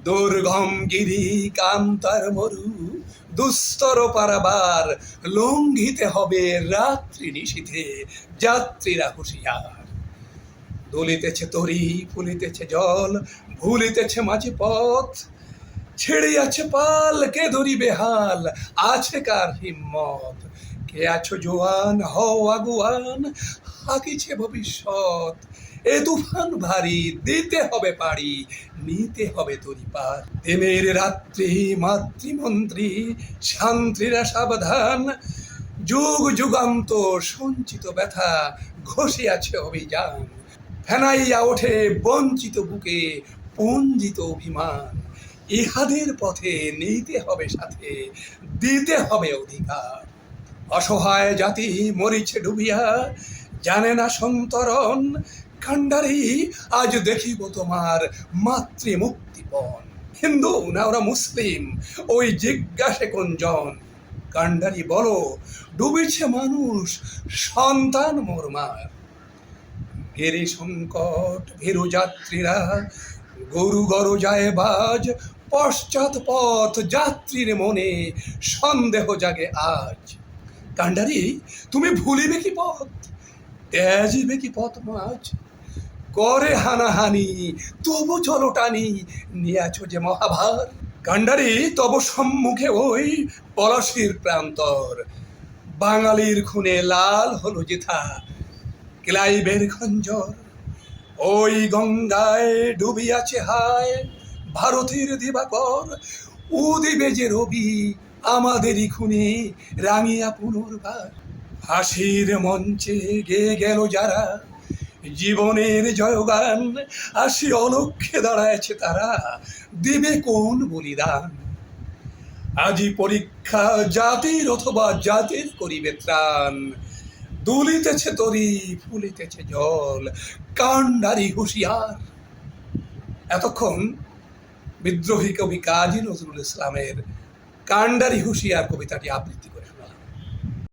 দুর্গম গিরি কান্তার মরু দুস্তর পারাবার লঙ্ঘিতে হবে রাত্রি নিশীথে যাত্রীরা হুঁশিয়ার। দুলিতেছে তরি ফুলিতেছে জল ভুলিতেছে মাঝে পথ ছেড়িয়াছে পাল কে ধরিবে হাল আছে কার হিম্মত। কে আছো জোয়ান হও আগুয়ান হাকিছে ভবিষ্যৎ। এ তুফান ভারী দিতে হবে পাড়ি নিতে হবে তরি পার। দিনের রাত্রি মাতৃমন্ত্রী শান্তিরা সাবধান যুগ যুগান্ত সঞ্চিত ব্যথা ঘষিয়াছে অভিযান। ফেনাইয়া ওঠে বঞ্চিত বুকে পঞ্জিত অভিমান। ইহাদের পথে নিতে হবে সাথে দিতে হবে অধিকার। অসহায় জাতি মরিছে ডুবিয়া জানে না সন্তরণ। কান্ডারি আজ দেখিব তোমার মাতৃ মুক্তিপণ। হিন্দু না ওরা মুসলিম ওই জিজ্ঞাসে কোনজন। কান্ডারি বলো ডুবিছে মানুষ সন্তান মোরমার। গিরি সংকট ভীরু যাত্রীরা গরু গরু যায় বাজ পশ্চাৎ পথ যাত্রীর মনে সন্দেহ জাগে আজ। কান্ডারি তুমি ভুলিবে কি পথ ত্যাজিবে কি পথ মাঝ। করে হানাহানি তবু চলো টানি নিয়াছ যে মহাভার। কান্ডারি তব সম্মুখে ওই পলাশির প্রান্তর বাঙালির খুনে লাল হলো যেথা ক্লাইবের খঞ্জর। ওই গঙ্গায় ডুবিয়াছে হায় ভারতের দিবাকর উদিবে যে রবি আমাদেরই খুনে রাঙিয়া পুনর্বার। হাসির মঞ্চে গেয়ে গেল যারা জীবনের জয়গান আসি অলক্ষ্যে দাঁড়ায়ছে তারা দিবে কোন বলিদান। আজি পরীক্ষা জাতির অথবা জাতির করিবে ত্রাণ। দুলিতেছে তরি ফুলিতেছে জল কান্ডারি হুঁশিয়ার। এতক্ষণ বিদ্রোহী কবি কাজী নজরুল ইসলামের কান্ডারি হুঁশিয়ার কবিতাটি আবৃত্তি করে